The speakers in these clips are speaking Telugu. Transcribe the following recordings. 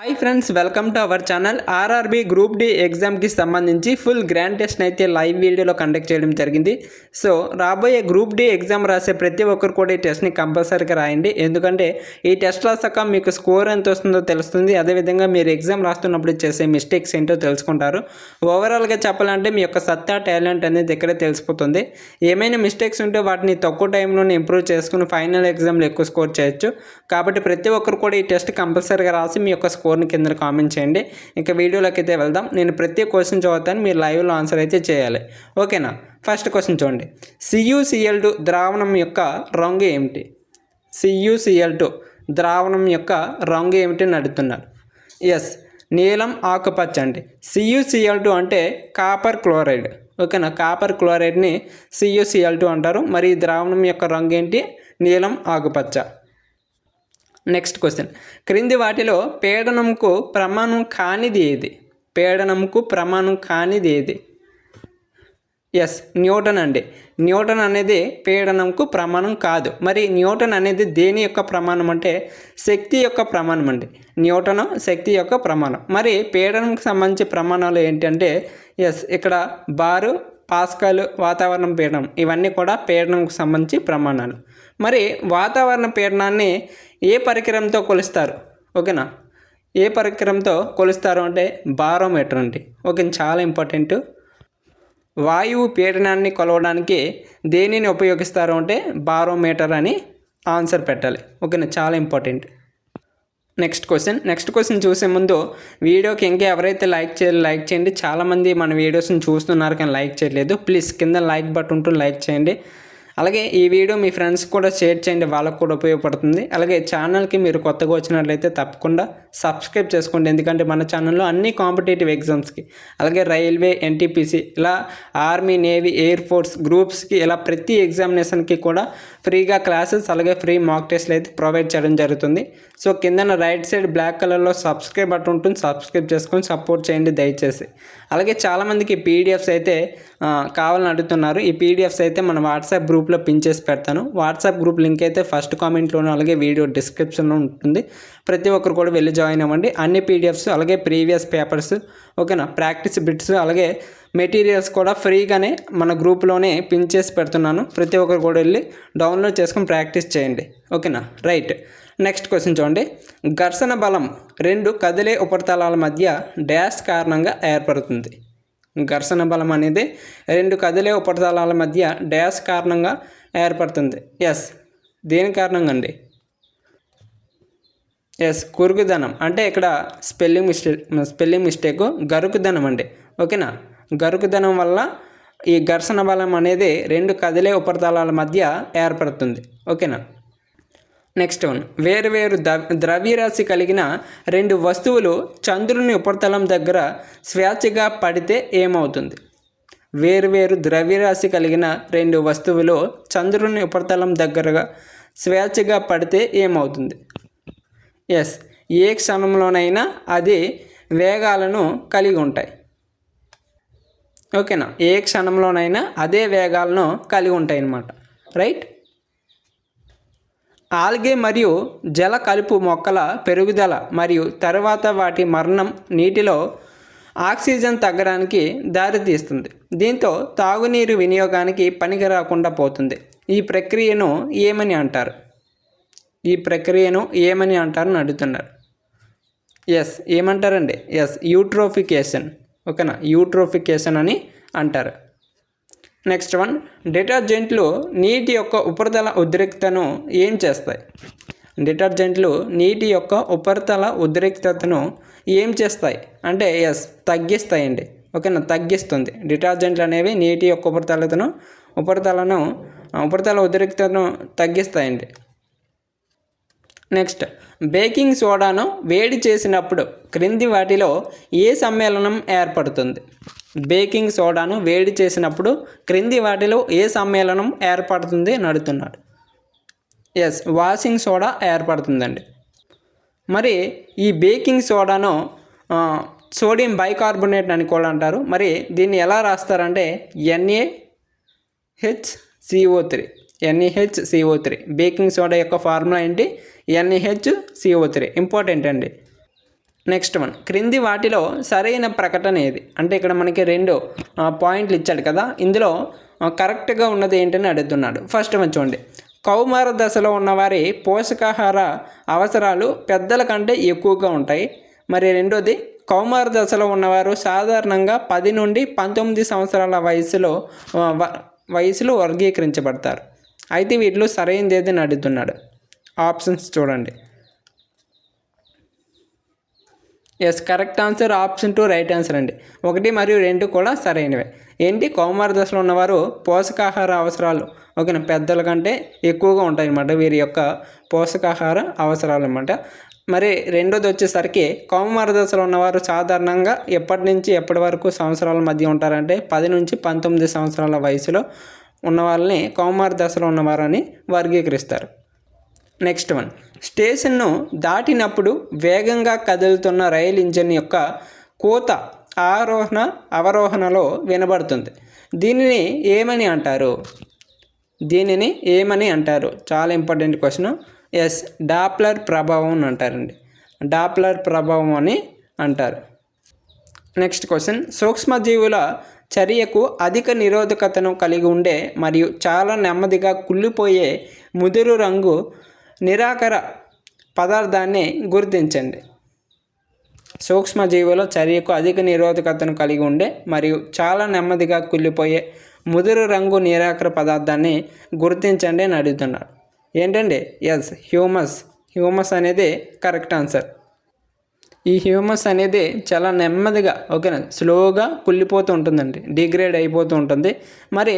Hi friends, welcome to our channel. RRB group D ఎగ్జామ్కి సంబంధించి ఫుల్ గ్రాండ్ టెస్ట్ని అయితే లైవ్ వీడియోలో కండక్ట్ చేయడం జరిగింది. సో రాబోయే గ్రూప్ డి ఎగ్జామ్ రాసే ప్రతి ఒక్కరు కూడా ఈ టెస్ట్ని కంపల్సరీగా రాయండి. ఎందుకంటే ఈ టెస్ట్ రాసాక మీకు స్కోర్ ఎంత వస్తుందో తెలుస్తుంది. అదేవిధంగా మీరు ఎగ్జామ్ రాస్తున్నప్పుడు చేసే మిస్టేక్స్ ఏంటో తెలుసుకుంటారు. ఓవరాల్గా చెప్పాలంటే మీ యొక్క సత్తా, టాలెంట్ అనేది ఇక్కడే తెలిసిపోతుంది. ఏమైనా మిస్టేక్స్ ఉంటే వాటిని తక్కువ టైంలోనే ఇంప్రూవ్ చేసుకుని ఫైనల్ ఎగ్జామ్లో ఎక్కువ స్కోర్ చేయొచ్చు. కాబట్టి ప్రతి ఒక్కరు కూడా ఈ టెస్ట్ కంపల్సరీగా రాసి మీ యొక్క స్కోర్ని కింద కామెంట్ చేయండి. ఇంకా వీడియోలోకి అయితే వెళ్దాం. నేను ప్రతి క్వశ్చన్ చదువుతాను, మీరు లైవ్లో ఆన్సర్ అయితే చేయాలి. ఓకేనా? ఫస్ట్ క్వశ్చన్ చూడండి. CuCl2 ద్రావణం యొక్క రంగు ఏమిటి? CuCl2 ద్రావణం యొక్క రంగు ఏమిటి అని అడుగుతున్నారు. ఎస్, నీలం ఆకుపచ్చ అండి. CuCl2 అంటే కాపర్ క్లోరైడ్. ఓకేనా? కాపర్ క్లోరైడ్ని CuCl2 అంటారు. మరి ఈ ద్రావణం యొక్క రంగు ఏంటి? నీలం ఆకుపచ్చ. Next question. క్రింది వాటిలో పీడనంకు ప్రమాణం కానిది ఏది? పీడనంకు ప్రమాణం కానిది ఏది? ఎస్, న్యూటన్ అండి. న్యూటన్ అనేది పీడనంకు ప్రమాణం కాదు. మరి న్యూటన్ అనేది దేని యొక్క ప్రమాణం అంటే శక్తి యొక్క ప్రమాణం అండి. న్యూటన్ శక్తి యొక్క ప్రమాణం. మరి పీడనంకి సంబంధించి ప్రమాణాలు ఏంటంటే ఎస్, ఇక్కడ బారు, పాస్కల్, వాతావరణ పీడనం ఇవన్నీ కూడా పీడనంకు సంబంధించి ప్రమాణాలు. మరి వాతావరణ పీడనాన్ని ఏ పరికరంతో కొలుస్తారు? ఓకేనా? ఏ పరికరంతో కొలుస్తారు అంటే బారోమీటర్ అండి. ఓకే, చాలా ఇంపార్టెంట్. వాయువు పీడనాన్ని కొలవడానికి దేనిని ఉపయోగిస్తారు అంటే బారోమీటర్ అని ఆన్సర్ పెట్టాలి. ఓకేనా? చాలా ఇంపార్టెంట్. నెక్స్ట్ క్వశ్చన్ చూసే ముందు వీడియోకి ఇంకా ఎవరైతే లైక్ చేయండి. చాలామంది మన వీడియోస్ని చూస్తున్నారు కానీ లైక్ చేయలేదు. ప్లీజ్ కింద లైక్ బటన్ ఉంటుంది, లైక్ చేయండి. అలాగే ఈ వీడియో మీ ఫ్రెండ్స్ కూడా షేర్ చేయండి, వాళ్ళకు కూడా ఉపయోగపడుతుంది. అలాగే ఛానల్కి మీరు కొత్తగా వచ్చినట్లయితే తప్పకుండా సబ్స్క్రైబ్ చేసుకోండి. ఎందుకంటే మన ఛానల్లో అన్ని కాంపిటేటివ్ ఎగ్జామ్స్కి, అలాగే రైల్వే, NTPC, ఇలా ఆర్మీ, నేవీ, ఎయిర్ ఫోర్స్ గ్రూప్స్కి, ఇలా ప్రతి ఎగ్జామినేషన్కి కూడా ఫ్రీగా క్లాసెస్, అలాగే ఫ్రీ మాక్ టెస్ట్లు అయితే ప్రొవైడ్ చేయడం జరుగుతుంది. సో కింద రైట్ సైడ్ బ్లాక్ కలర్లో సబ్స్క్రైబ్ బటన్ ఉంటుంది, సబ్స్క్రైబ్ చేసుకొని సపోర్ట్ చేయండి దయచేసి. అలాగే చాలామందికి PDFs అయితే కావాలని అడుగుతున్నారు. ఈ PDFs అయితే మన వాట్సాప్ గ్రూప్లో పిన్ చేసి పెడతాను. వాట్సాప్ గ్రూప్ లింక్ అయితే ఫస్ట్ కామెంట్లోనూ అలాగే వీడియో డిస్క్రిప్షన్లో ఉంటుంది. ప్రతి ఒక్కరు కూడా వెళ్ళి జాయిన్ అవ్వండి. అన్ని PDFs అలాగే ప్రీవియస్ పేపర్స్, ఓకేనా, ప్రాక్టీస్ బిట్స్, అలాగే మెటీరియల్స్ కూడా ఫ్రీగానే మన గ్రూప్లోనే పిన్ చేసి పెడుతున్నాను. ప్రతి ఒక్కరు కూడా వెళ్ళి డౌన్లోడ్ చేసుకొని ప్రాక్టీస్ చేయండి. ఓకేనా? రైట్. నెక్స్ట్ క్వశ్చన్ చూడండి. ఘర్షణ బలం రెండు కదిలే ఉపరితలాల మధ్య డాష్ కారణంగా ఏర్పడుతుంది. ఘర్షణ బలం అనేది రెండు కదిలే ఉపరితలాల మధ్య డాష్ కారణంగా ఏర్పడుతుంది. ఎస్, దేని కారణంగా అండి? ఎస్, కురుగుదనం. అంటే ఇక్కడ స్పెల్లింగ్ మిస్టేక్ గరుకుదనం అండి. ఓకేనా? గరుకుదనం వల్ల ఈ ఘర్షణ బలం అనేది రెండు కదిలే ఉపరితలాల మధ్య ఏర్పడుతుంది. ఓకేనా? Next one. వేరువేరు ద్రవ్యరాశి కలిగిన రెండు వస్తువులు చంద్రుని ఉపరితలం దగ్గర స్వేచ్ఛగా పడితే ఏమవుతుంది? వేరువేరు ద్రవ్యరాశి కలిగిన రెండు వస్తువులు చంద్రుని ఉపరితలం దగ్గరగా స్వేచ్ఛగా పడితే ఏమవుతుంది? ఎస్, ఏ క్షణంలోనైనా అది వేగాలను కలిగి ఉంటాయి. ఓకేనా? ఏ క్షణంలోనైనా అదే వేగాలను కలిగి ఉంటాయి అన్నమాట. రైట్. ఆల్గే మరియు జల కలుపు మొక్కల పెరుగుదల మరియు తర్వాత వాటి మరణం నీటిలో ఆక్సిజన్ తగ్గడానికి దారితీస్తుంది. దీంతో తాగునీరు వినియోగానికి పనికి రాకుండా పోతుంది. ఈ ప్రక్రియను ఏమని అంటారు? ఈ ప్రక్రియను ఏమని అంటారని అడుగుతున్నారు. ఎస్, ఏమంటారండి? Yes, eutrophication. ఓకేనా? యూట్రోఫికేషన్ అని అంటారు. Next one. డిటర్జెంట్లు నీటి యొక్క ఉపరితల ఉద్రిక్తతను ఏం చేస్తాయి? డిటర్జెంట్లు నీటి యొక్క ఉపరితల ఉద్రిక్తతను ఏం చేస్తాయి అంటే ఎస్, తగ్గిస్తాయండి. ఓకేనా? తగ్గిస్తుంది. డిటర్జెంట్లు అనేవి నీటి యొక్క ఉపరితల ఉద్రిక్తతను తగ్గిస్తాయండి. నెక్స్ట్. బేకింగ్ సోడాను వేడి చేసినప్పుడు క్రింది వాటిలో ఏ సమ్మేళనం ఏర్పడుతుంది? బేకింగ్ సోడాను వేడి చేసినప్పుడు క్రింది వాటిలో ఏ సమ్మేళనం ఏర్పడుతుంది అని అడుగుతున్నాడు. ఎస్, వాషింగ్ సోడా ఏర్పడుతుందండి. మరి ఈ బేకింగ్ సోడాను సోడియం బైకార్బోనేట్ అని కూడా అంటారు. మరి దీన్ని ఎలా రాస్తారంటే NaHCO3. NaHCO3. బేకింగ్ సోడా యొక్క ఫార్ములా ఏంటి? NaHCO3. ఇంపార్టెంట్ అండి. నెక్స్ట్ వన్, క్రింది వాటిలో సరైన ప్రకటన ఏది? అంటే ఇక్కడ మనకి 2 పాయింట్లు ఇచ్చాడు కదా, ఇందులో కరెక్ట్గా ఉన్నది ఏంటని అడుగుతున్నాడు. ఫస్ట్ వన్ చూడండి, కౌమార దశలో ఉన్నవారి పోషకాహార అవసరాలు పెద్దల కంటే ఎక్కువగా ఉంటాయి. మరి రెండోది, కౌమార దశలో ఉన్నవారు సాధారణంగా 10 నుండి 19 సంవత్సరాల వయసులో వర్గీకరించబడతారు. అయితే వీటిలో సరైనది ఏదని అడుగుతున్నాడు. ఆప్షన్స్ చూడండి. Yes, correct answer option 2 right answer అండి. 1 మరియు 2 కూడా సరైనవే. ఏంటి, కౌమార దశలో ఉన్నవారు పోషకాహార అవసరాలు ఓకేనా పెద్దల కంటే ఎక్కువగా ఉంటాయి అన్నమాట వీరి యొక్క పోషకాహార అవసరాలు అన్నమాట. మరి రెండోది వచ్చేసరికి కౌమార దశలో ఉన్నవారు సాధారణంగా ఎప్పటి నుంచి ఎప్పటి వరకు సంవత్సరాల మధ్య ఉంటారంటే 10 నుంచి 19 సంవత్సరాల వయసులో ఉన్న వాళ్ళని కౌమార దశలో ఉన్నవారని వర్గీకరిస్తారు. నెక్స్ట్ వన్, స్టేషన్ను దాటినప్పుడు వేగంగా కదులుతున్న రైలు ఇంజిన్ యొక్క కోత ఆరోహణ అవరోహణలో వినబడుతుంది. దీనిని ఏమని అంటారు? చాలా ఇంపార్టెంట్ క్వశ్చన్. ఎస్, డాప్లర్ ప్రభావం అని అంటారండి. డాప్లర్ ప్రభావం అని అంటారు. నెక్స్ట్ క్వశ్చన్, సూక్ష్మజీవుల చర్యకు అధిక నిరోధకతను కలిగి ఉండే మరియు చాలా నెమ్మదిగా కుళ్ళిపోయే ముదురు రంగు నిరాకార పదార్థాన్ని గుర్తించండి. సూక్ష్మజీవుల చర్యకు అధిక నిరోధకతను కలిగి ఉండే మరియు చాలా నెమ్మదిగా కుళ్ళిపోయే ముదురు రంగు నిరాకార పదార్థాన్ని గుర్తించండి అని అడుగుతున్నాడు. ఏంటండి? ఎస్, హ్యూమస్ అనేది కరెక్ట్ ఆన్సర్. ఈ హ్యూమస్ అనేది చాలా నెమ్మదిగా ఓకేనా స్లోగా కుళ్ళిపోతూ ఉంటుందండి, డిగ్రేడ్ అయిపోతూ ఉంటుంది. మరి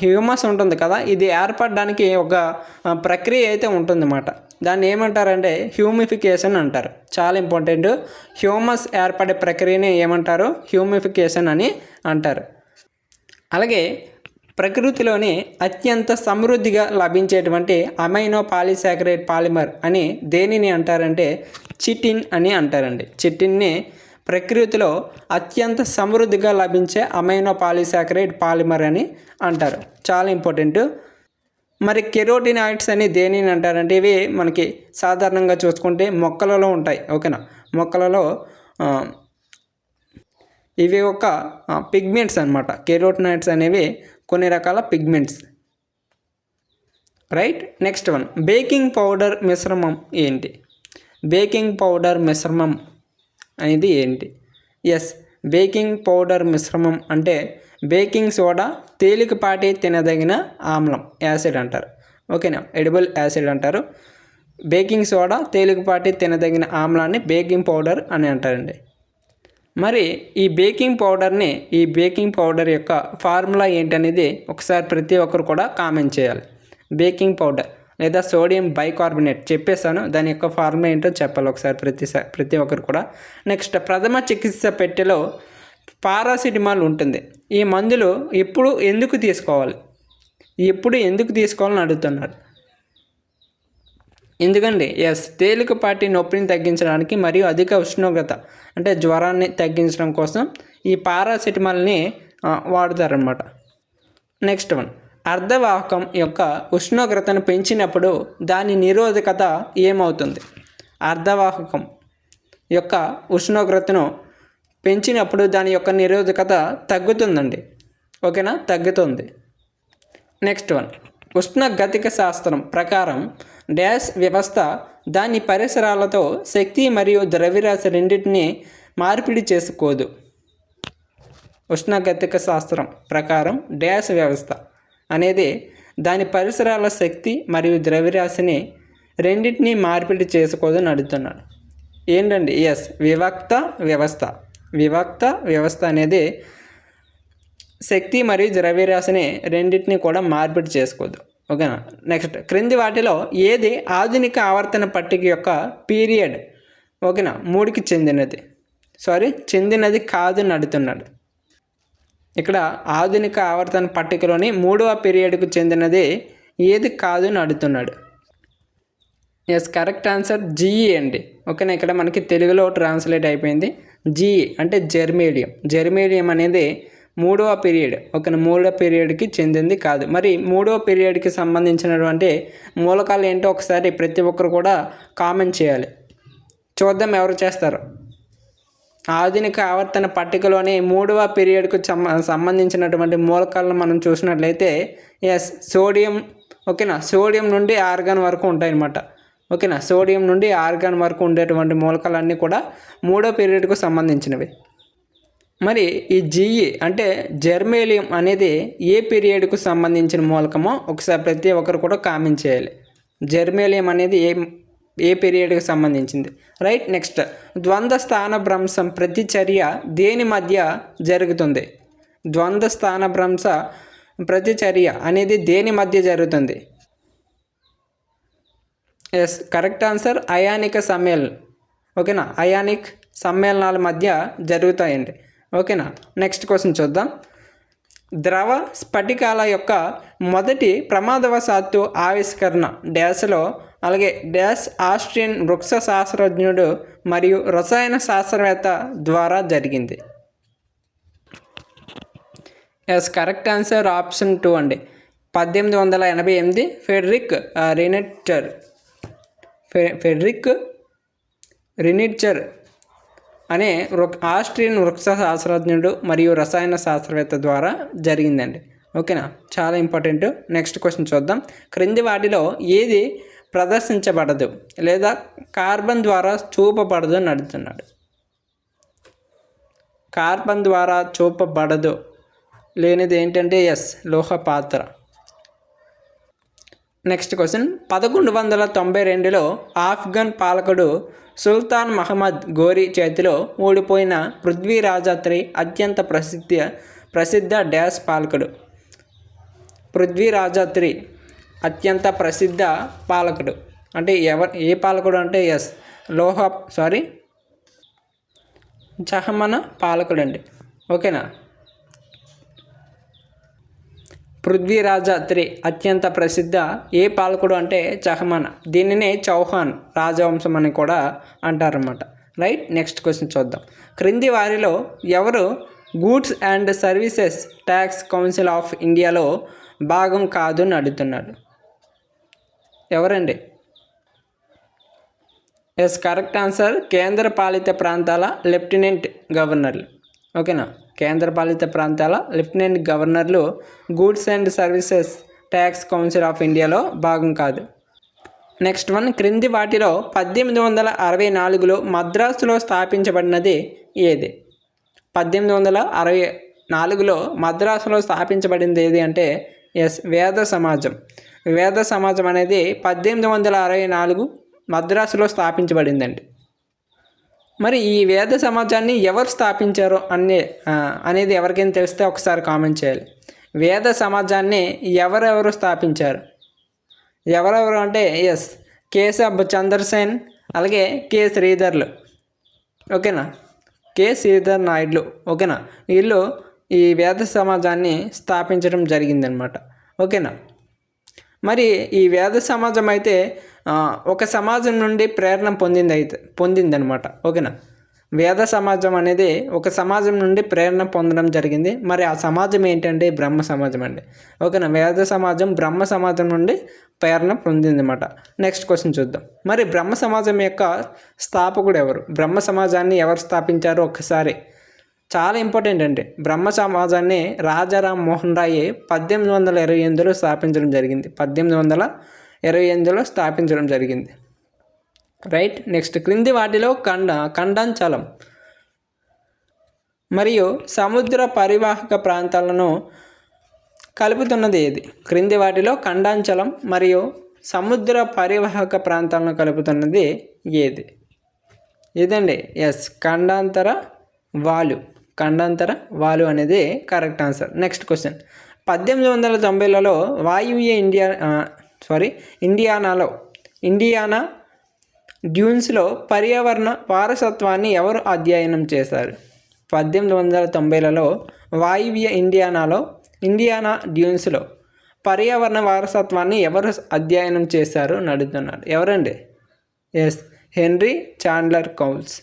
హ్యూమస్ ఉంటుంది కదా, ఇది ఏర్పడడానికి ఒక ప్రక్రియ అయితే ఉంటుందన్నమాట. దాన్ని ఏమంటారంటే హ్యూమిఫికేషన్ అంటారు. చాలా ఇంపార్టెంట్. హ్యూమస్ ఏర్పడే ప్రక్రియని ఏమంటారు? హ్యూమిఫికేషన్ అని అంటారు. అలాగే ప్రకృతిలోని అత్యంత సమృద్ధిగా లభించేటువంటి అమైనో పాలిసాకరైడ్ పాలిమర్ అని దేనిని అంటారంటే చిటిన్ అని అంటారండి. చిటిన్ని ప్రకృతిలో అత్యంత సమృద్ధిగా లభించే అమైనో పాలిసాకరైడ్ పాలిమర్ అని అంటారు. చాలా ఇంపార్టెంట్. మరి కెరోటినాయిడ్స్ అని దేనిని అంటారంటే ఇవి మనకి సాధారణంగా చూసుకుంటే మొక్కలలో ఉంటాయి ఓకేనా. మొక్కలలో ఇవి ఒక పిగ్మెంట్స్ అన్నమాట. కెరోటినాయిడ్స్ అనేవి కొన్ని రకాల pigments, right. Next one, baking powder మిశ్రమం ఏంటి? బేకింగ్ పౌడర్ మిశ్రమం అనేది ఏంటి? ఎస్, బేకింగ్ పౌడర్ మిశ్రమం అంటే బేకింగ్ సోడా, తేలికపాటి తినదగిన ఆమ్లం, యాసిడ్ అంటారు ఓకేనా, ఎడిబుల్ యాసిడ్ అంటారు. బేకింగ్ సోడా, తేలికపాటి తినదగిన ఆమ్లాన్ని బేకింగ్ పౌడర్ అని అంటారండి. మరి ఈ బేకింగ్ పౌడర్ యొక్క ఫార్ములా ఏంటనేది ఒకసారి ప్రతి ఒక్కరు కూడా కామెంట్ చేయాలి. బేకింగ్ పౌడర్ లేదా సోడియం బైకార్బోనేట్ చెప్పేశాను, దాని యొక్క ఫార్ములా ఏంటో చెప్పాలి ఒకసారి ప్రతి ఒక్కరు కూడా. నెక్స్ట్, ప్రథమ చికిత్స పెట్టెలో పారాసిటమాల్ ఉంటుంది. ఈ మందులు ఎందుకు తీసుకోవాలని అడుగుతున్నాడు. ఎందుకండి? ఎస్, తేలికపాటి నొప్పిని తగ్గించడానికి మరియు అధిక ఉష్ణోగ్రత అంటే జ్వరాన్ని తగ్గించడం కోసం ఈ పారాసిటమాల్ని వాడతారనమాట. నెక్స్ట్ వన్, అర్ధవాహకం యొక్క ఉష్ణోగ్రతను పెంచినప్పుడు దాని నిరోధకత ఏమవుతుంది? అర్ధవాహకం యొక్క ఉష్ణోగ్రతను పెంచినప్పుడు దాని యొక్క నిరోధకత తగ్గుతుందండి ఓకేనా, తగ్గుతుంది. నెక్స్ట్ వన్, ఉష్ణగతిక శాస్త్రం ప్రకారం డాష్ వ్యవస్థ దాని పరిసరాలతో శక్తి మరియు ద్రవ్యరాశి రెండింటినీ మార్పిడి చేసుకోదు. ఉష్ణగతిక శాస్త్రం ప్రకారం డాష్ వ్యవస్థ అనేది దాని పరిసరాల శక్తి మరియు ద్రవ్యరాశిని రెండింటినీ మార్పిడి చేసుకోదు అని అడుగుతున్నాడు. ఏంటండి? ఎస్, వివిక్త వ్యవస్థ అనేది శక్తి మరియు ద్రవ్యరాశిని రెండింటినీ కూడా మార్పిడి చేసుకోదు ఓకేనా. నెక్స్ట్, క్రింది వాటిలో ఏది ఆధునిక ఆవర్తన పట్టిక యొక్క పీరియడ్ ఓకేనా 3కి చెందినది కాదు అని అడుగుతున్నాడు. ఇక్కడ ఆధునిక ఆవర్తన పట్టికలోని 3వ పీరియడ్కు చెందినది ఏది కాదు అని అడుగుతున్నాడు. ఎస్, కరెక్ట్ ఆన్సర్ జీఈ అండి ఓకేనా. ఇక్కడ మనకి తెలుగులో ట్రాన్స్లేట్ అయిపోయింది. జీఈ అంటే జెర్మేలియం అనేది 3వ పీరియడ్ ఓకేనా, 3వ పీరియడ్కి చెందింది కాదు. మరి 3వ పీరియడ్కి సంబంధించినటువంటి మూలకాలు ఏంటో ఒకసారి ప్రతి ఒక్కరు కూడా కామెంట్ చేయాలి. చూద్దాం ఎవరు చేస్తారు. ఆధునిక ఆవర్తన పట్టికలోని 3వ పీరియడ్కు సంబంధించినటువంటి మూలకాలను మనం చూసినట్లయితే ఎస్ సోడియం. ఓకేనా, సోడియం నుండి ఆర్గాన్ వరకు ఉంటాయన్నమాట. ఓకేనా, సోడియం నుండి ఆర్గాన్ వరకు ఉండేటువంటి మూలకాలన్నీ కూడా 3వ పీరియడ్కు సంబంధించినవి. మరి ఈ జీఈ అంటే జెర్మేలియం అనేది ఏ పీరియడ్కు సంబంధించిన మూలకమో ఒకసారి ప్రతి ఒక్కరు కూడా కామెంట్ చేయాలి. జెర్మేలియం అనేది ఏ పీరియడ్కి సంబంధించింది. రైట్. నెక్స్ట్, ద్వంద్వ స్థానభ్రంశం ప్రతిచర్య దేని మధ్య జరుగుతుంది? ద్వంద్వ స్థానభ్రంశ ప్రతిచర్య అనేది దేని మధ్య జరుగుతుంది? ఎస్, కరెక్ట్ ఆన్సర్ అయానిక సమ్మేళనం. ఓకేనా, అయానిక్ సమ్మేళనాల మధ్య జరుగుతాయండి. ఓకేనా, నెక్స్ట్ క్వశ్చన్ చూద్దాం. ద్రవ స్ఫటికాల యొక్క మొదటి ప్రమాదవశాత్తు ఆవిష్కరణ డ్యాష్లో, అలాగే డ్యాష్ ఆస్ట్రియన్ వృక్ష శాస్త్రజ్ఞుడు మరియు రసాయన శాస్త్రవేత్త ద్వారా జరిగింది. ఎస్, కరెక్ట్ ఆన్సర్ ఆప్షన్ 2 అండి. 1888 ఫెడరిక్ రినిట్జర్ అనే ఆస్ట్రియన్ వృక్ష శాస్త్రజ్ఞుడు మరియు రసాయన శాస్త్రవేత్త ద్వారా జరిగిందండి. ఓకేనా, చాలా ఇంపార్టెంట్. నెక్స్ట్ క్వశ్చన్ చూద్దాం. క్రింది వాటిలో ఏది ప్రదర్శించబడదు లేదా కార్బన్ ద్వారా చూపబడదు అని అడుగుతున్నాడు. కార్బన్ ద్వారా చూపబడదు లేనిది ఏంటంటే ఎస్ లోహ పాత్ర. Next question. 1192లో ఆఫ్ఘన్ పాలకుడు సుల్తాన్ మహమ్మద్ ఘోరీ చేతిలో ఓడిపోయిన పృథ్వీరాజాత్రి అత్యంత ప్రసిద్ధ డ్యాష్ పాలకుడు. పృథ్వీరాజాత్రి అత్యంత ప్రసిద్ధ పాలకుడు అంటే ఏ పాలకుడు అంటే ఎస్ చహమన పాలకుడు అండి. ఓకేనా, పృథ్వీరాజాత్రి అత్యంత ప్రసిద్ధ ఏ పాలకుడు అంటే చహమన. దీనినే చౌహాన్ రాజవంశం అని కూడా అంటారన్నమాట. రైట్. నెక్స్ట్ క్వశ్చన్ చూద్దాం. క్రింది వారిలో ఎవరు goods and services tax council of ఇండియాలో భాగం కాదు అని అడుగుతున్నాడు. ఎవరండి? ఎస్, కరెక్ట్ ఆన్సర్ కేంద్ర పాలిత ప్రాంతాల లెఫ్టినెంట్ గవర్నర్లు. ఓకేనా, కేంద్ర పాలిత ప్రాంతాల లెఫ్టినెంట్ గవర్నర్లు goods and services tax council of ఇండియాలో భాగం కాదు. Next one. క్రింది వాటిలో 1864లో మద్రాసులో స్థాపించబడినది ఏది? 1864లో మద్రాసులో స్థాపించబడింది ఏది అంటే ఎస్ వేద సమాజం. వేద సమాజం అనేది 1864 మద్రాసులో స్థాపించబడిందండి. మరి ఈ వేద సమాజాన్ని ఎవరు స్థాపించారో అనేది ఎవరికైనా తెలిస్తే ఒకసారి కామెంట్ చేయాలి. వేద సమాజాన్ని ఎవరెవరు స్థాపించారు? ఎవరెవరు అంటే ఎస్ కేశబ్ చంద్రసేన్, అలాగే కె శ్రీధర్లు. ఓకేనా, కె శ్రీధర్ నాయుడులు. ఓకేనా, వీళ్ళు ఈ వేద సమాజాన్ని స్థాపించడం జరిగిందనమాట. ఓకేనా, మరి ఈ వేద సమాజం అయితే ఒక సమాజం నుండి ప్రేరణ పొందిందనమాట. ఓకేనా, వేద సమాజం అనేది ఒక సమాజం నుండి ప్రేరణ పొందడం జరిగింది. మరి ఆ సమాజం ఏంటంటే బ్రహ్మ సమాజం అండి. ఓకేనా, వేద సమాజం బ్రహ్మ సమాజం నుండి ప్రేరణ పొందిందన్నమాట. నెక్స్ట్ క్వశ్చన్ చూద్దాం. మరి బ్రహ్మ సమాజం యొక్క స్థాపకుడు ఎవరు? బ్రహ్మ సమాజాన్ని ఎవరు స్థాపించారో ఒక్కసారి, చాలా ఇంపార్టెంట్ అండి. బ్రహ్మ సమాజాన్ని రాజారాం మోహన్ రాయ్ 1828లో స్థాపించడం జరిగింది. 1828లో స్థాపించడం జరిగింది. రైట్. నెక్స్ట్. క్రింది వాటిలో ఖండాంచలం మరియు సముద్ర పరివాహక ప్రాంతాలను కలుపుతున్నది ఏది? క్రింది వాటిలో ఖండాంచలం మరియు సముద్ర పరివాహక ప్రాంతాలను కలుపుతున్నది ఏది? ఇదండి ఎస్ ఖండాంతర వాలు అనేది కరెక్ట్ ఆన్సర్. Next question. 1890లలో వాయువ్య ఇండియానా డ్యూన్స్లో పర్యావరణ వారసత్వాన్ని ఎవరు అధ్యయనం చేశారు? 1890లలో వాయువ్య ఇండియానా డ్యూన్స్లో పర్యావరణ వారసత్వాన్ని ఎవరు అధ్యయనం చేశారు అని అడుగుతున్నారు. ఎవరండి? Yes Henry Chandler Cowles.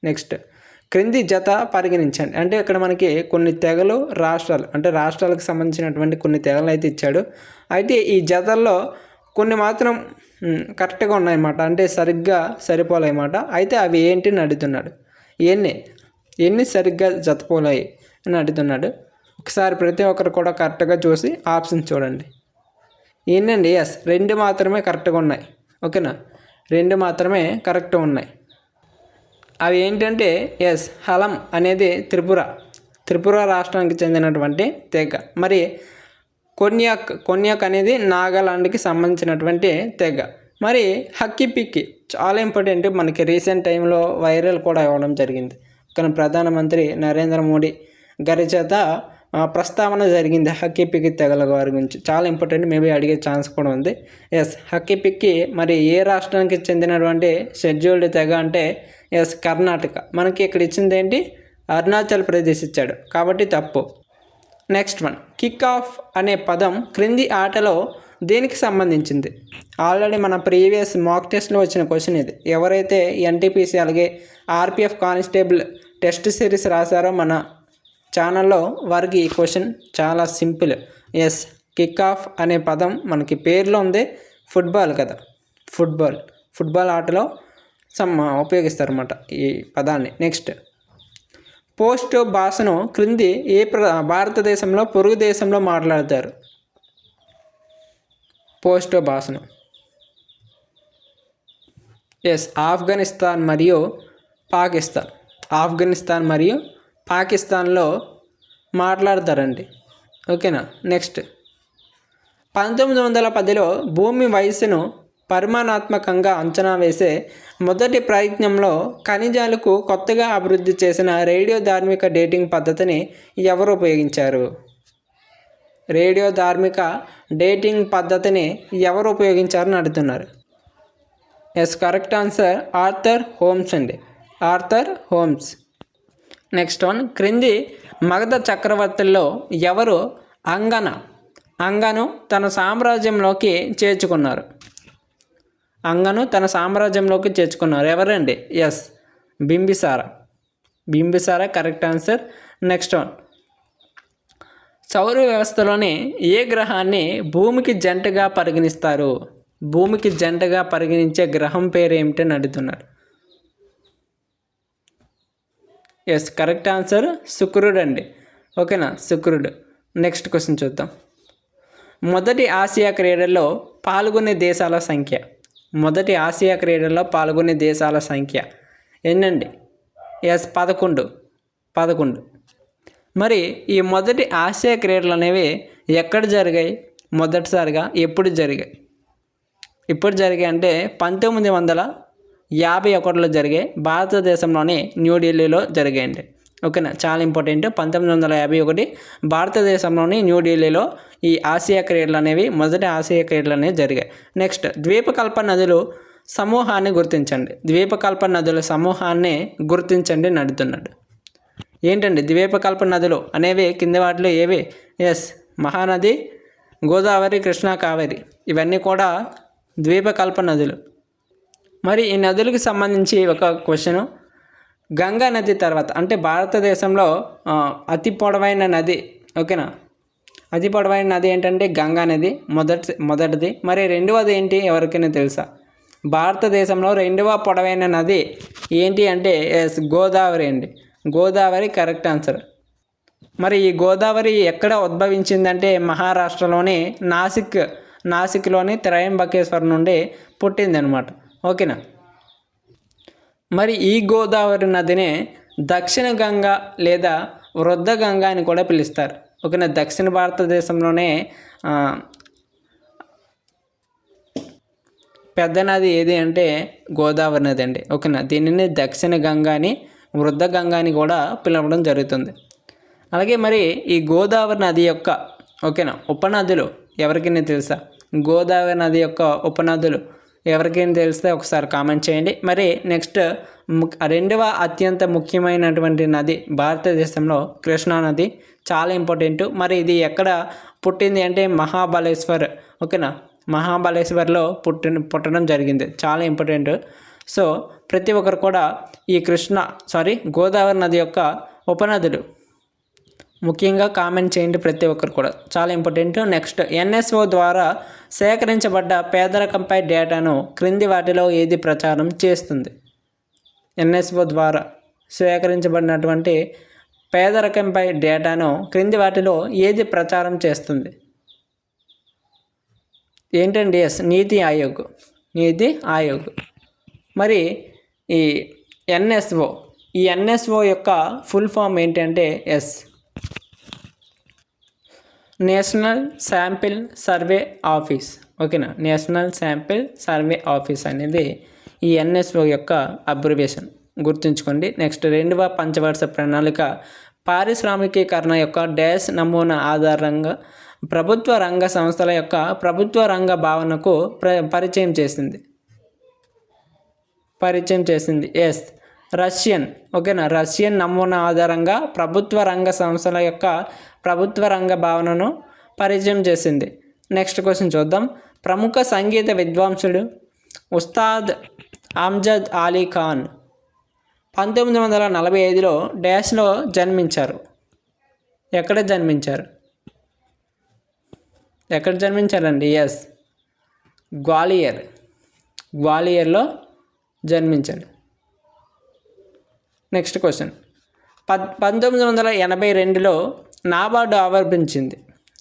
Next. క్రింది జత పరిగణించండి. అంటే ఇక్కడ మనకి కొన్ని తెగలు రాష్ట్రాలకు సంబంధించినటువంటి కొన్ని తెగలు అయితే ఇచ్చాడు. అయితే ఈ జతల్లో కొన్ని మాత్రం కరెక్ట్గా ఉన్నాయన్నమాట, అంటే సరిగ్గా సరిపోలేమాట. అయితే అవి ఏంటి అని అడుగుతున్నాడు. ఎన్ని సరిగ్గా జతపోలాయి అని అడుగుతున్నాడు. ఒకసారి ప్రతి ఒక్కరు కూడా కరెక్ట్గా చూసి ఆప్షన్ చూడండి. ఏంటండి? ఎస్, 2 మాత్రమే కరెక్ట్గా ఉన్నాయి. ఓకేనా, 2 మాత్రమే కరెక్ట్గా ఉన్నాయి. అవి ఏంటంటే ఎస్, హలం అనేది త్రిపుర రాష్ట్రానికి చెందినటువంటి తెగ. మరి కొన్యాక్ అనేది నాగాలాండ్కి సంబంధించినటువంటి తెగ. మరి హక్కీ పిక్కి చాలా ఇంపార్టెంట్, మనకి రీసెంట్ టైంలో వైరల్ కూడా అవ్వడం జరిగింది. కానీ ప్రధానమంత్రి నరేంద్ర మోడీ గారి చేత ప్రస్తావన జరిగింది హక్కీ పిక్కి తెగల వారి గురించి. చాలా ఇంపార్టెంట్, మేబీ అడిగే ఛాన్స్ కూడా ఉంది. ఎస్, హక్కీ పిక్కి మరి ఏ రాష్ట్రానికి చెందినటువంటి షెడ్యూల్డ్ తెగ అంటే ఎస్, కర్ణాటక. మనకి ఇక్కడ ఇచ్చింది ఏంటి? అరుణాచల్ ప్రదేశ్ ఇచ్చాడు, కాబట్టి తప్పు. నెక్స్ట్ వన్, కిక్ ఆఫ్ అనే పదం క్రింది ఆటలో దేనికి సంబంధించింది? ఆల్రెడీ మన ప్రీవియస్ మాక్ టెస్ట్లో వచ్చిన క్వశ్చన్ ఇది. ఎవరైతే ఎన్టీపీసీ అలాగే ఆర్పిఎఫ్ కానిస్టేబుల్ టెస్ట్ సిరీస్ రాశారో మన ఛానల్లో, వారికి ఈ క్వశ్చన్ చాలా సింపుల్. ఎస్, కిక్ ఆఫ్ అనే పదం మనకి పేరులో ఉంది, ఫుట్బాల్ కదా, ఫుట్బాల్ ఆటలో ఉపయోగిస్తారన్నమాట ఈ పదాన్ని. నెక్స్ట్, పోస్ట్ భాషను క్రింది ఏ భారతదేశంలో పొరుగు దేశంలో మాట్లాడతారు? పోస్ట్ భాషను ఎస్, ఆఫ్ఘనిస్తాన్ మరియు పాకిస్తాన్లో మాట్లాడతారండి. ఓకేనా. నెక్స్ట్, 1910లో భూమి వయస్సును పరిమాణాత్మకంగా అంచనా వేసే మొదటి ప్రయత్నంలో ఖనిజాలకు కొత్తగా అభివృద్ధి చేసిన రేడియోధార్మిక డేటింగ్ పద్ధతిని ఎవరు ఉపయోగించారు? రేడియోధార్మిక డేటింగ్ పద్ధతిని ఎవరు ఉపయోగించారని అడుగుతున్నారు. Yes, correct answer Arthur Holmes అండి, ఆర్థర్ హోమ్స్. నెక్స్ట్ వన్, క్రింది మగధ చక్రవర్తుల్లో ఎవరు అంగను తన సామ్రాజ్యంలోకి చేర్చుకున్నారు? ఎవరండి? Yes, Bimbisara correct answer. Next one, సౌర వ్యవస్థలోని ఏ గ్రహాన్ని భూమికి జంటగా పరిగణిస్తారు? భూమికి జంటగా పరిగణించే గ్రహం పేరు ఏమిటని అడుగుతున్నారు. ఎస్, కరెక్ట్ ఆన్సర్ శుక్రుడు అండి. ఓకేనా, శుక్రుడు. నెక్స్ట్ క్వశ్చన్ చూద్దాం. మొదటి ఆసియా క్రీడల్లో పాల్గొనే దేశాల సంఖ్య ఎన్నండి? ఎస్, 11. మరి ఈ మొదటి ఆసియా క్రీడలు అనేవి ఎక్కడ జరిగాయి? మొదటిసారిగా ఎప్పుడు జరిగాయి? అంటే 1951లో జరిగాయి, భారతదేశంలోని న్యూఢిల్లీలో జరిగాయండి. ఓకేనా, చాలా ఇంపార్టెంట్. 1951 భారతదేశంలోని న్యూఢిల్లీలో ఈ ఆసియా క్రీడలు అనేవి, మొదటి ఆసియా క్రీడలు అనేవి జరిగాయి. నెక్స్ట్, ద్వీపకల్ప నదులు సమూహాన్ని గుర్తించండి అని అడుగుతున్నాడు. ఏంటండి ద్వీపకల్ప నదులు అనేవి? కింది వాటిలో ఏవి? ఎస్, మహానది, గోదావరి, కృష్ణా, కావేరి, ఇవన్నీ కూడా ద్వీపకల్ప నదులు. మరి ఈ నదులకు సంబంధించి ఒక క్వశ్చను. గంగా నది తర్వాత, అంటే భారతదేశంలో అతి పొడవైన నది. ఓకేనా, అతి పొడవైన నది ఏంటంటే గంగా నది మొదటిది. మరి రెండవది ఏంటి? ఎవరికైనా తెలుసా? భారతదేశంలో రెండవ పొడవైన నది ఏంటి అంటే ఎస్, గోదావరి అండి. Godavari correct answer. మరి ఈ గోదావరి ఎక్కడ ఉద్భవించిందంటే మహారాష్ట్రలోని నాసిక్లోని త్రయంబకేశ్వర్ నుండి పుట్టిందనమాట. ఓకేనా. మరి ఈ గోదావరి నదినే దక్షిణ గంగా లేదా వృద్ధ గంగా అని కూడా పిలుస్తారు. ఓకేనా, దక్షిణ భారతదేశంలోనే పెద్ద నది ఏది అంటే గోదావరి నది అండి. ఓకేనా, దీనిని దక్షిణ గంగా అని, వృద్ధ గంగా అని కూడా పిలవడం జరుగుతుంది. అలాగే మరి ఈ గోదావరి నది యొక్క ఉపనదులు ఎవరికైనా తెలుసా? గోదావరి నది యొక్క ఉపనదులు ఎవరికైనా తెలిస్తే ఒకసారి కామెంట్ చేయండి. మరి నెక్స్ట్, రెండవ అత్యంత ముఖ్యమైనటువంటి నది భారతదేశంలో కృష్ణా నది, చాలా ఇంపార్టెంట్. మరి ఇది ఎక్కడ పుట్టింది అంటే మహాబలేశ్వర్. ఓకేనా, మహాబలేశ్వర్లో పుట్టడం జరిగింది, చాలా ఇంపార్టెంట్. సో ప్రతి ఒక్కరు కూడా ఈ గోదావరి నది యొక్క ఉపనదులు ముఖ్యంగా కామెంట్ చేయండి ప్రతి ఒక్కరు కూడా, చాలా ఇంపార్టెంట్. నెక్స్ట్, ఎన్ఎస్ఓ ద్వారా సేకరించబడ్డ పేదరికంపై డేటాను క్రింది వాటిలో ఏది ప్రచారం చేస్తుంది? ఎన్ఎస్ఓ ద్వారా సేకరించబడినటువంటి పేదరికంపై డేటాను క్రింది వాటిలో ఏది ప్రచారం చేస్తుంది? ఏంటండి? ఎస్, నీతి ఆయోగ్. నీతి ఆయోగ్. మరి ఈ ఎన్ఎస్ఓ, ఈ ఎన్ఎస్ఓ యొక్క ఫుల్ ఫామ్ ఏంటంటే yes, National Sample Survey Office. ఓకేనా, నేషనల్ శాంపిల్ సర్వే ఆఫీస్ అనేది ఈ ఎన్ఎస్ఓ యొక్క అబ్రివేషన్, గుర్తుంచుకోండి. నెక్స్ట్, 2వ పంచవర్ష ప్రణాళిక పారిశ్రామికీకరణ యొక్క డాష్ నమూనా ఆధారంగా ప్రభుత్వ రంగ సంస్థల యొక్క ప్రభుత్వ రంగ భావనకు పరిచయం చేసింది. Yes, Russian. ఓకేనా, రష్యన్ నమూనా ఆధారంగా ప్రభుత్వ రంగ సంస్థల యొక్క ప్రభుత్వ రంగ భావనను పరిచయం చేసింది. నెక్స్ట్ క్వశ్చన్ చూద్దాం. ప్రముఖ సంగీత విద్వాంసుడు ఉస్తాద్ అమ్జద్ అలీ ఖాన్ 1945లో డాష్లో జన్మించారు. ఎక్కడ జన్మించారండి? ఎస్, గ్వాలియర్లో జన్మించాడు. నెక్స్ట్ క్వశ్చన్, 1982లో నాబార్డు ఆవిర్భించింది.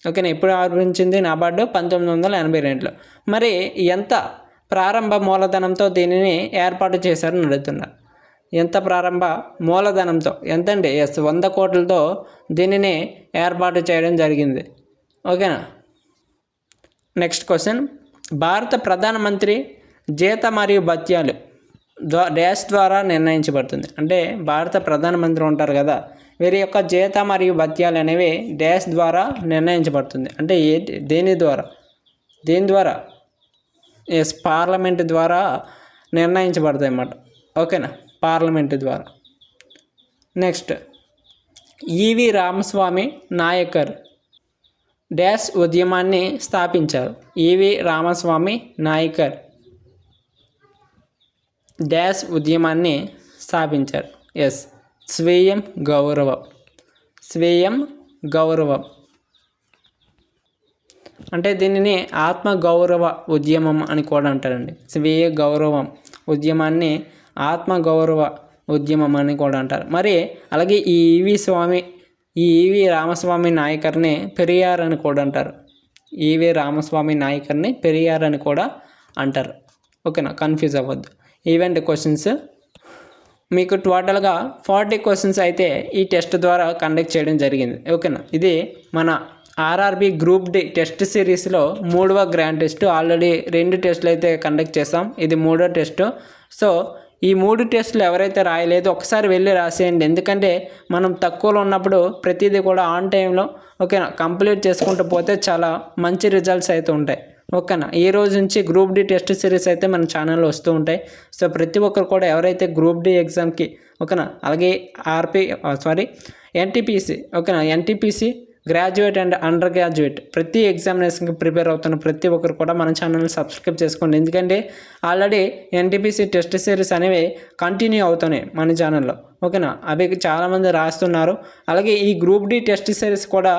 ఓకేనా, ఎప్పుడు ఆవిర్భించింది నాబార్డు? 1982లో. మరి ఎంత ప్రారంభ మూలధనంతో దీనిని ఏర్పాటు చేశారని అడుగుతున్నారు. ఎంత ప్రారంభ మూలధనంతో? ఎంతండి? ఎస్, 100 కోట్లతో దీనిని ఏర్పాటు చేయడం జరిగింది. ఓకేనా. నెక్స్ట్ క్వశ్చన్, భారత ప్రధానమంత్రి జీత మరియు భత్యాలు డాష్ ద్వారా నిర్ణయించబడుతుంది. అంటే భారత ప్రధానమంత్రి ఉంటారు కదా, వీరి యొక్క జీత మరియు భత్యాలు అనేవి డాష్ ద్వారా నిర్ణయించబడుతుంది. అంటే దేని ద్వారా? ఎస్, పార్లమెంట్ ద్వారా నిర్ణయించబడతాయి అన్నమాట. ఓకేనా, పార్లమెంట్ ద్వారా. నెక్స్ట్, ఈవి రామస్వామి నాయకర్ డాష్ ఉద్యమాన్ని స్థాపించారు. ఈవి రామస్వామి నాయకర్ డాష్ ఉద్యమాన్ని స్థాపించారు. ఎస్, స్వీయం గౌరవం. అంటే దీనిని ఆత్మగౌరవ ఉద్యమం అని కూడా అంటారండి. స్వీయ గౌరవం ఉద్యమాన్ని ఆత్మగౌరవ ఉద్యమం అని కూడా అంటారు. మరి అలాగే ఈ ఈవి రామస్వామి నాయకర్ని పెరియార్ అని కూడా అంటారు. ఈవి రామస్వామి నాయకర్ని పెరియార్ అని కూడా అంటారు. ఓకేనా, కన్ఫ్యూజ్ అవ్వద్దు. ఈవెంట్ క్వశ్చన్స్ మీకు టోటల్గా 40 క్వశ్చన్స్ అయితే ఈ టెస్ట్ ద్వారా కండక్ట్ చేయడం జరిగింది. ఓకేనా, ఇది మన ఆర్ఆర్బి గ్రూప్ డి టెస్ట్ సిరీస్లో 3వ గ్రాండ్ టెస్ట్. ఆల్రెడీ 2 టెస్టులు అయితే కండక్ట్ చేసాం, ఇది 3వ టెస్ట్. సో ఈ 3 టెస్టులు ఎవరైతే రాయలేదో ఒకసారి వెళ్ళి రాసేయండి. ఎందుకంటే మనం తక్కువలో ఉన్నప్పుడు ప్రతిదీ కూడా ఆన్ టైంలో ఓకేనా కంప్లీట్ చేసుకుంటూ పోతే చాలా మంచి రిజల్ట్స్ అయితే ఉంటాయి. ఓకేనా, ఈ రోజు నుంచి గ్రూప్ డి టెస్ట్ సిరీస్ అయితే మన ఛానల్లో వస్తూ ఉంటాయి. సో ప్రతి ఒక్కరు కూడా ఎవరైతే గ్రూప్ డి ఎగ్జామ్కి ఓకేనా, అలాగే ఎన్టీపీసీ ఓకేనా, NTPC graduate and under graduate ప్రతి ఎగ్జామినేషన్కి ప్రిపేర్ అవుతున్న ప్రతి ఒక్కరు కూడా మన ఛానల్ని సబ్స్క్రైబ్ చేసుకోండి. ఎందుకంటే ఆల్రెడీ ఎన్టీపీసీ టెస్ట్ సిరీస్ అనేవి కంటిన్యూ అవుతున్నాయి మన ఛానల్లో. ఓకేనా, అవి చాలామంది రాస్తున్నారు. అలాగే ఈ గ్రూప్ డి టెస్ట్ సిరీస్ కూడా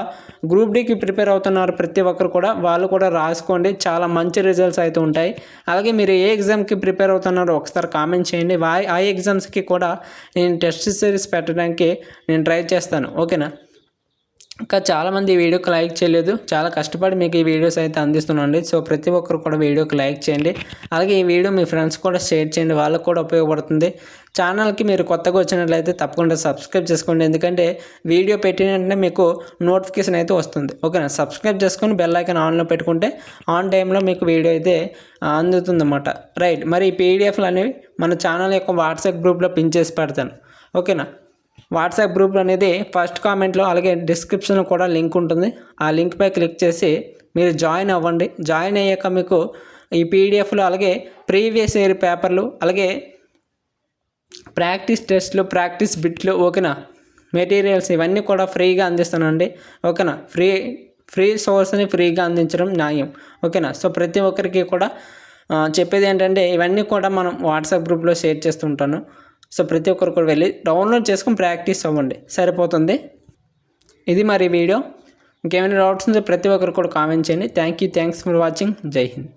గ్రూప్ డికి ప్రిపేర్ అవుతున్నారు ప్రతి ఒక్కరు కూడా, వాళ్ళు కూడా రాసుకోండి, చాలా మంచి రిజల్ట్స్ అయితే ఉంటాయి. అలాగే మీరు ఏ ఎగ్జామ్కి ప్రిపేర్ అవుతున్నారో ఒకసారి కామెంట్ చేయండి. ఆ ఎగ్జామ్స్కి కూడా నేను టెస్ట్ సిరీస్ పెట్టడానికి నేను ట్రై చేస్తాను. ఓకేనా, ఇంకా చాలామంది ఈ వీడియోకి లైక్ చేయలేదు, చాలా కష్టపడి మీకు ఈ వీడియోస్ అయితే అందిస్తున్నాండి. సో ప్రతి ఒక్కరు కూడా వీడియోకి లైక్ చేయండి. అలాగే ఈ వీడియో మీ ఫ్రెండ్స్ కూడా షేర్ చేయండి, వాళ్ళకు కూడా ఉపయోగపడుతుంది. ఛానల్కి మీరు కొత్తగా వచ్చినట్లయితే తప్పకుండా సబ్స్క్రైబ్ చేసుకోండి. ఎందుకంటే వీడియో పెట్టిన వెంటనే మీకు నోటిఫికేషన్ అయితే వస్తుంది. ఓకేనా, సబ్స్క్రైబ్ చేసుకొని బెల్ ఐకాన్ ఆన్లో పెట్టుకుంటే ఆన్ టైంలో మీకు వీడియో అయితే అందుతుందన్నమాట. రైట్, మరి ఈ పీడిఎఫ్లు అనేవి మన ఛానల్ యొక్క వాట్సాప్ గ్రూప్లో పిన్ చేసి పెడతాను. ఓకేనా, వాట్సాప్ గ్రూప్ అనేది ఫస్ట్ కామెంట్లో అలాగే డిస్క్రిప్షన్లో కూడా లింక్ ఉంటుంది. ఆ లింక్పై క్లిక్ చేసి మీరు జాయిన్ అవ్వండి. జాయిన్ అయ్యాక మీకు ఈ పీడిఎఫ్లు అలాగే ప్రీవియస్ ఇయర్ పేపర్లు అలాగే ప్రాక్టీస్ టెస్ట్లు ప్రాక్టీస్ బిట్లు ఓకేనా మెటీరియల్స్ ఇవన్నీ కూడా ఫ్రీగా అందిస్తానండి. ఓకేనా, ఫ్రీ సోర్స్ని ఫ్రీగా అందించడం న్యాయం. ఓకేనా, సో ప్రతి ఒక్కరికి కూడా చెప్పేది ఏంటంటే ఇవన్నీ కూడా మనం వాట్సాప్ గ్రూప్లో షేర్ చేస్తుంటాను. సో ప్రతి ఒక్కరు కూడా వెళ్ళి డౌన్లోడ్ చేసుకొని ప్రాక్టీస్ అవ్వండి, సరిపోతుంది. ఇది మరి వీడియో. ఇంకేమైనా డౌట్స్ ఉంటే ప్రతి ఒక్కరు కూడా కామెంట్ చేయండి. Thanks for watching. జై హింద్.